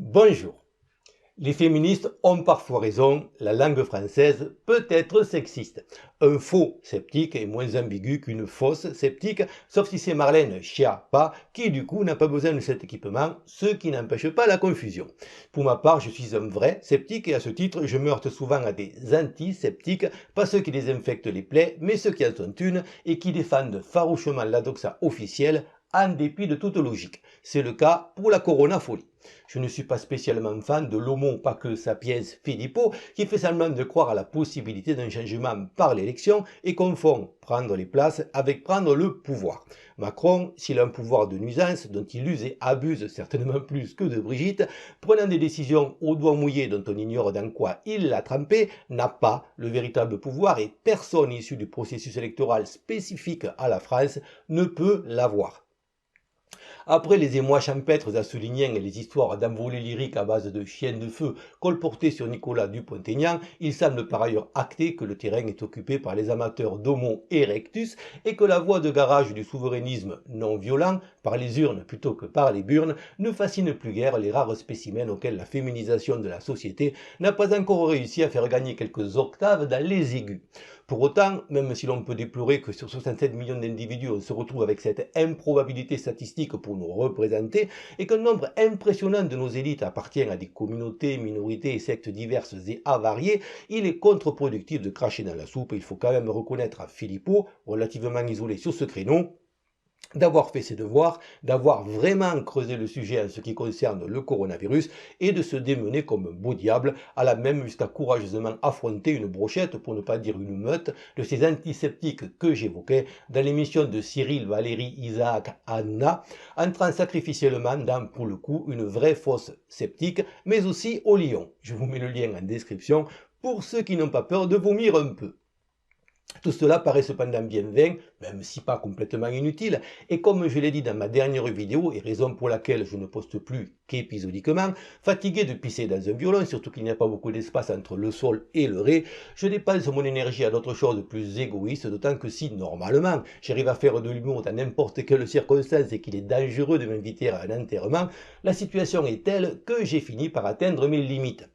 Bonjour. Les féministes ont parfois raison, la langue française peut être sexiste. Un faux sceptique est moins ambigu qu'une fausse sceptique, sauf si c'est Marlène Schiappa, qui du coup n'a pas besoin de cet équipement, ce qui n'empêche pas la confusion. Pour ma part, je suis un vrai sceptique et à ce titre, je me heurte souvent à des antisceptiques, pas ceux qui désinfectent les plaies, mais ceux qui en sont une et qui défendent farouchement la doxa officielle en dépit de toute logique. C'est le cas pour la coronafolie. Je ne suis pas spécialement fan de l'homo pas que sapiens Filippo qui fait semblant de croire à la possibilité d'un changement par l'élection et confond prendre les places avec prendre le pouvoir. Macron, s'il a un pouvoir de nuisance dont il use et abuse certainement plus que de Brigitte, prenant des décisions au doigt mouillé dont on ignore dans quoi il l'a trempé, n'a pas le véritable pouvoir et personne issu du processus électoral spécifique à la France ne peut l'avoir. Après les émois champêtres à Soulignan et les histoires d'envolées lyriques à base de chiens de feu colportées sur Nicolas Dupont-Aignan, il semble par ailleurs acté que le terrain est occupé par les amateurs d'Homo erectus et que la voie de garage du souverainisme non violent, par les urnes plutôt que par les burnes, ne fascine plus guère les rares spécimens auxquels la féminisation de la société n'a pas encore réussi à faire gagner quelques octaves dans les aigus. Pour autant, même si l'on peut déplorer que sur 67 millions d'individus, on se retrouve avec cette improbabilité statistique pour nous représenter, et qu'un nombre impressionnant de nos élites appartient à des communautés, minorités et sectes diverses et avariées, il est contre-productif de cracher dans la soupe. Il faut quand même reconnaître à Philippot, relativement isolé sur ce créneau, d'avoir fait ses devoirs, d'avoir vraiment creusé le sujet en ce qui concerne le coronavirus et de se démener comme un beau diable, à la même jusqu'à courageusement affronter une brochette, pour ne pas dire une meute, de ces antiseptiques que j'évoquais dans l'émission de Cyril, Valérie, Isaac, Anna, entrant sacrificiellement dans, pour le coup, une vraie fausse sceptique, mais aussi au lion. Je vous mets le lien en description pour ceux qui n'ont pas peur de vomir un peu. Tout cela paraît cependant bien vain, même si pas complètement inutile, et comme je l'ai dit dans ma dernière vidéo, et raison pour laquelle je ne poste plus qu'épisodiquement, fatigué de pisser dans un violon, surtout qu'il n'y a pas beaucoup d'espace entre le sol et le ré, je dépense mon énergie à d'autres choses plus égoïstes, d'autant que si, normalement, j'arrive à faire de l'humour dans n'importe quelle circonstance et qu'il est dangereux de m'inviter à un enterrement, la situation est telle que j'ai fini par atteindre mes limites.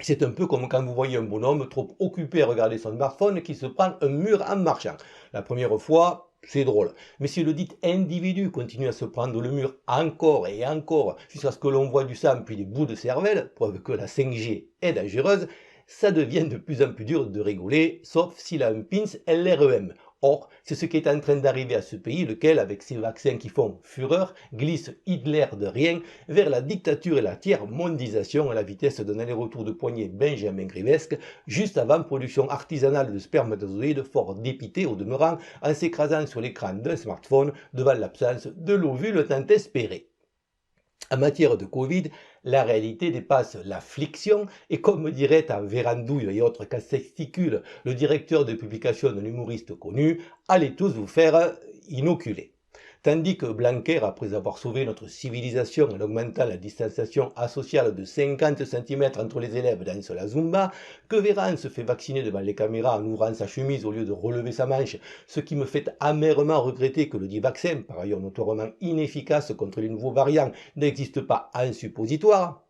C'est un peu comme quand vous voyez un bonhomme trop occupé à regarder son smartphone qui se prend un mur en marchant. La première fois, c'est drôle. Mais si le dit individu continue à se prendre le mur encore et encore jusqu'à ce que l'on voit du sang puis des bouts de cervelle, preuve que la 5G est dangereuse, ça devient de plus en plus dur de rigoler, sauf s'il a un pins LREM. Or, c'est ce qui est en train d'arriver à ce pays, lequel, avec ses vaccins qui font fureur, glisse Hitler de rien vers la dictature et la tiers-mondisation à la vitesse d'un aller-retour de poignée Benjamin Grivesque, juste avant production artisanale de spermatozoïdes fort dépité au demeurant, en s'écrasant sur l'écran d'un smartphone devant l'absence de l'ovule tant espéré. En matière de Covid, la réalité dépasse la fiction et comme dirait à Vérandouille et autres casse-testicules le directeur de publication d'un humoriste connu, allez tous vous faire inoculer. Tandis que Blanquer, après avoir sauvé notre civilisation en augmentant la distanciation asociale de 50 cm entre les élèves dans la Zumba, que Véran se fait vacciner devant les caméras en ouvrant sa chemise au lieu de relever sa manche, ce qui me fait amèrement regretter que le dit vaccin, par ailleurs notoirement inefficace contre les nouveaux variants, n'existe pas en suppositoire,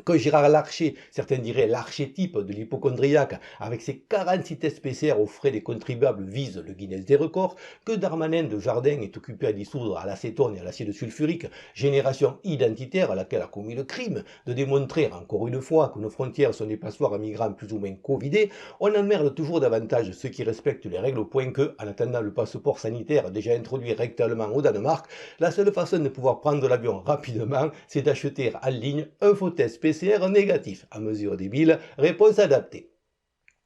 que Gérard Larcher, certains diraient l'archétype de l'hypochondriaque, avec ses 46 tests PCR aux frais des contribuables vise le Guinness des records, que Darmanin de Jardin est occupé à dissoudre à l'acétone et à l'acide sulfurique, génération identitaire à laquelle a commis le crime de démontrer encore une fois que nos frontières sont des passoires à migrants plus ou moins covidés, on emmerde toujours davantage ceux qui respectent les règles au point que, en attendant le passeport sanitaire déjà introduit rectalement au Danemark, la seule façon de pouvoir prendre l'avion rapidement, c'est d'acheter en ligne un faux test PCR négatif. À mesure débile, réponse adaptée.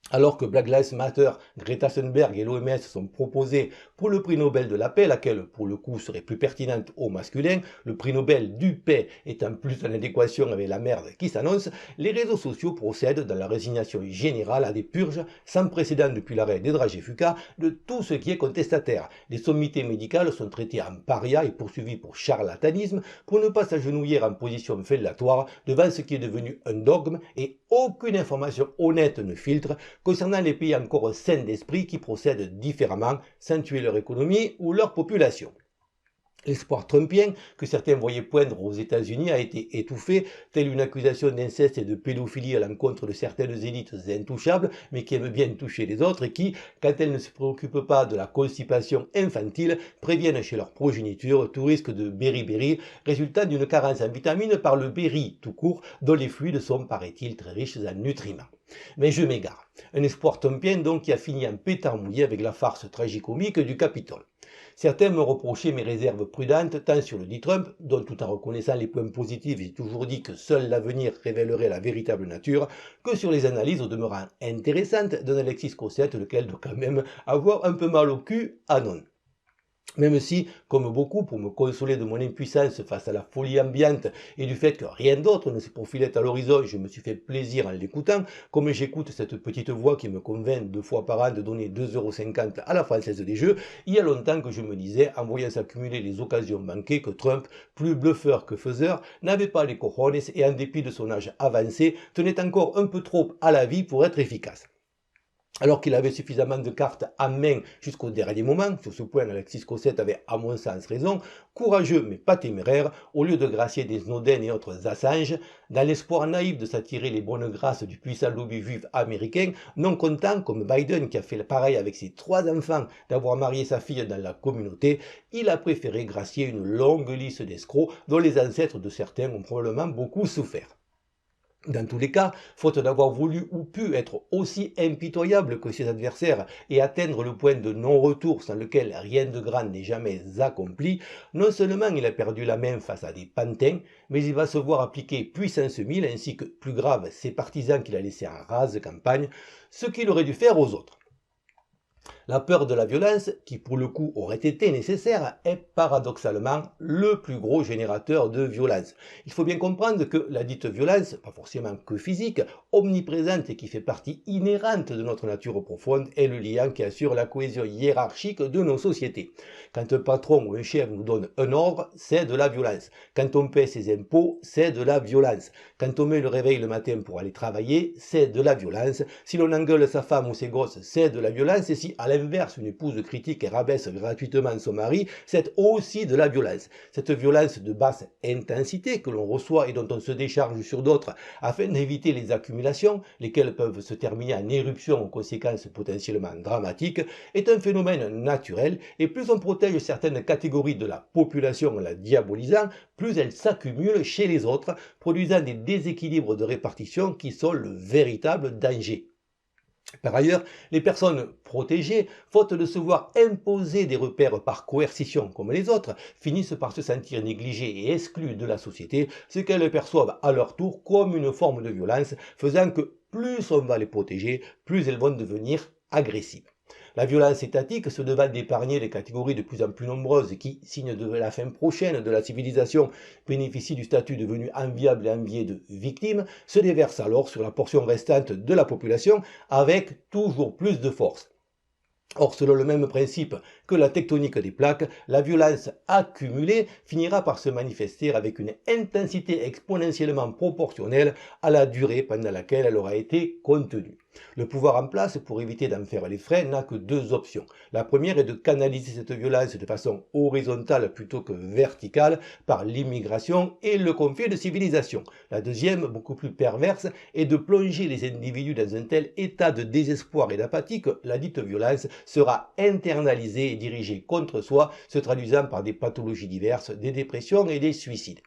Alors que Black Lives Matter, Greta Thunberg et l'OMS sont proposés pour le prix Nobel de la paix, laquelle pour le coup serait plus pertinente au masculin, le prix Nobel du paix étant plus en adéquation avec la merde qui s'annonce, les réseaux sociaux procèdent dans la résignation générale à des purges sans précédent depuis l'arrêt des Dragé Fuka de tout ce qui est contestataire. Les sommités médicales sont traitées en paria et poursuivies pour charlatanisme pour ne pas s'agenouiller en position fellatoire devant ce qui est devenu un dogme et aucune information honnête ne filtre concernant les pays encore sains d'esprit qui procèdent différemment sans tuer leur économie ou leur population. L'espoir trumpien, que certains voyaient poindre aux États-Unis, a été étouffé, telle une accusation d'inceste et de pédophilie à l'encontre de certaines élites intouchables, mais qui aiment bien toucher les autres et qui, quand elles ne se préoccupent pas de la constipation infantile, préviennent chez leur progéniture tout risque de beriberi, résultant d'une carence en vitamines par le berry tout court, dont les fluides sont, paraît-il, très riches en nutriments. Mais je m'égare. Un espoir trumpien donc qui a fini en pétard mouillé avec la farce tragicomique du Capitole. Certains me reprochaient mes réserves prudentes tant sur le dit Trump, dont tout en reconnaissant les points positifs j'ai toujours dit que seul l'avenir révélerait la véritable nature, que sur les analyses au demeurant intéressantes d'un Alexis Cossette, lequel doit quand même avoir un peu mal au cul, ah non. Même si, comme beaucoup, pour me consoler de mon impuissance face à la folie ambiante et du fait que rien d'autre ne se profilait à l'horizon, je me suis fait plaisir en l'écoutant, comme j'écoute cette petite voix qui me convainc 2 fois par an de donner 2,50 € à la Française des Jeux, il y a longtemps que je me disais, en voyant s'accumuler les occasions manquées, que Trump, plus bluffeur que faiseur, n'avait pas les cojones et en dépit de son âge avancé, tenait encore un peu trop à la vie pour être efficace. Alors qu'il avait suffisamment de cartes en main jusqu'au dernier moment, sur ce point Alexis Cossette avait à mon sens raison, courageux mais pas téméraire, au lieu de gracier des Snowden et autres Assange, dans l'espoir naïf de s'attirer les bonnes grâces du puissant lobby juif américain, non content, comme Biden qui a fait pareil avec ses 3 enfants, d'avoir marié sa fille dans la communauté, il a préféré gracier une longue liste d'escrocs dont les ancêtres de certains ont probablement beaucoup souffert. Dans tous les cas, faute d'avoir voulu ou pu être aussi impitoyable que ses adversaires et atteindre le point de non-retour sans lequel rien de grand n'est jamais accompli, non seulement il a perdu la main face à des pantins, mais il va se voir appliquer puissance 1000 ainsi que, plus grave, ses partisans qu'il a laissés en rase campagne, ce qu'il aurait dû faire aux autres. La peur de la violence, qui pour le coup aurait été nécessaire, est paradoxalement le plus gros générateur de violence. Il faut bien comprendre que la dite violence, pas forcément que physique, omniprésente et qui fait partie inhérente de notre nature profonde, est le lien qui assure la cohésion hiérarchique de nos sociétés. Quand un patron ou un chef nous donne un ordre, c'est de la violence. Quand on paie ses impôts, c'est de la violence. Quand on met le réveil le matin pour aller travailler, c'est de la violence. Si l'on engueule sa femme ou ses gosses, c'est de la violence. Et si, à l'inverse, une épouse critique et rabaisse gratuitement son mari, c'est aussi de la violence. Cette violence de basse intensité que l'on reçoit et dont on se décharge sur d'autres afin d'éviter les accumulations, lesquelles peuvent se terminer en éruption aux conséquences potentiellement dramatiques, est un phénomène naturel et plus on protège certaines catégories de la population en la diabolisant, plus elles s'accumulent chez les autres, produisant des déséquilibres de répartition qui sont le véritable danger. Par ailleurs, les personnes protégées, faute de se voir imposer des repères par coercition comme les autres, finissent par se sentir négligées et exclues de la société, ce qu'elles perçoivent à leur tour comme une forme de violence, faisant que plus on va les protéger, plus elles vont devenir agressives. La violence étatique se devant d'épargner les catégories de plus en plus nombreuses qui, signe de la fin prochaine de la civilisation, bénéficient du statut devenu enviable et envié de victime, se déverse alors sur la portion restante de la population avec toujours plus de force. Or, selon le même principe que la tectonique des plaques, la violence accumulée finira par se manifester avec une intensité exponentiellement proportionnelle à la durée pendant laquelle elle aura été contenue. Le pouvoir en place, pour éviter d'en faire les frais, n'a que 2 options. La première est de canaliser cette violence de façon horizontale plutôt que verticale par l'immigration et le conflit de civilisation. La deuxième, beaucoup plus perverse, est de plonger les individus dans un tel état de désespoir et d'apathie que la dite violence sera internalisée et dirigée contre soi, se traduisant par des pathologies diverses, des dépressions et des suicides.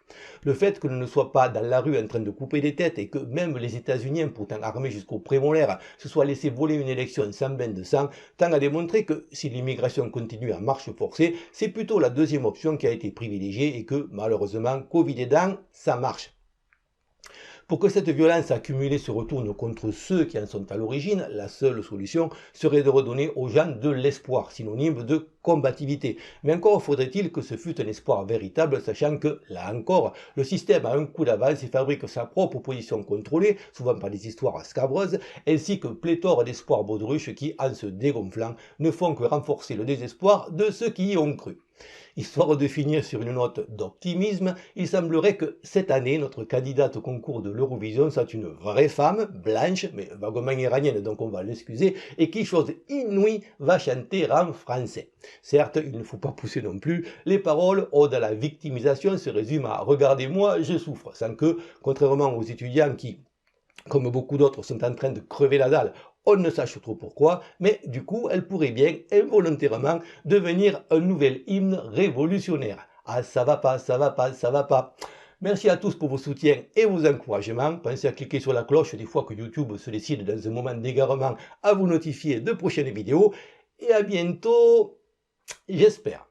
Le fait que l'on ne soit pas dans la rue en train de couper des têtes et que même les États-Unis, pourtant armés jusqu'aux prémolaires, se soient laissés voler une élection sans bain de sang, tend à démontrer que si l'immigration continue à marche forcée, c'est plutôt la deuxième option qui a été privilégiée et que, malheureusement, Covid aidant, ça marche. Pour que cette violence accumulée se retourne contre ceux qui en sont à l'origine, la seule solution serait de redonner aux gens de l'espoir, synonyme de combativité. Mais encore faudrait-il que ce fût un espoir véritable, sachant que, là encore, le système a un coup d'avance et fabrique sa propre position contrôlée, souvent par des histoires scabreuses, ainsi que pléthore d'espoirs baudruches qui, en se dégonflant, ne font que renforcer le désespoir de ceux qui y ont cru. Histoire de finir sur une note d'optimisme, il semblerait que cette année, notre candidate au concours de l'Eurovision soit une vraie femme, blanche, mais vaguement iranienne, donc on va l'excuser, et qui, chose inouïe, va chanter en français. Certes, il ne faut pas pousser non plus, les paroles, ode à la victimisation, se résument à « regardez-moi, je souffre », sans que, contrairement aux étudiants qui, comme beaucoup d'autres, sont en train de crever la dalle, on ne sache trop pourquoi, mais du coup, elle pourrait bien, involontairement, devenir un nouvel hymne révolutionnaire. Ah, ça va pas, ça va pas, ça va pas. Merci à tous pour vos soutiens et vos encouragements. Pensez à cliquer sur la cloche des fois que YouTube se décide dans un moment d'égarement à vous notifier de prochaines vidéos. Et à bientôt, j'espère.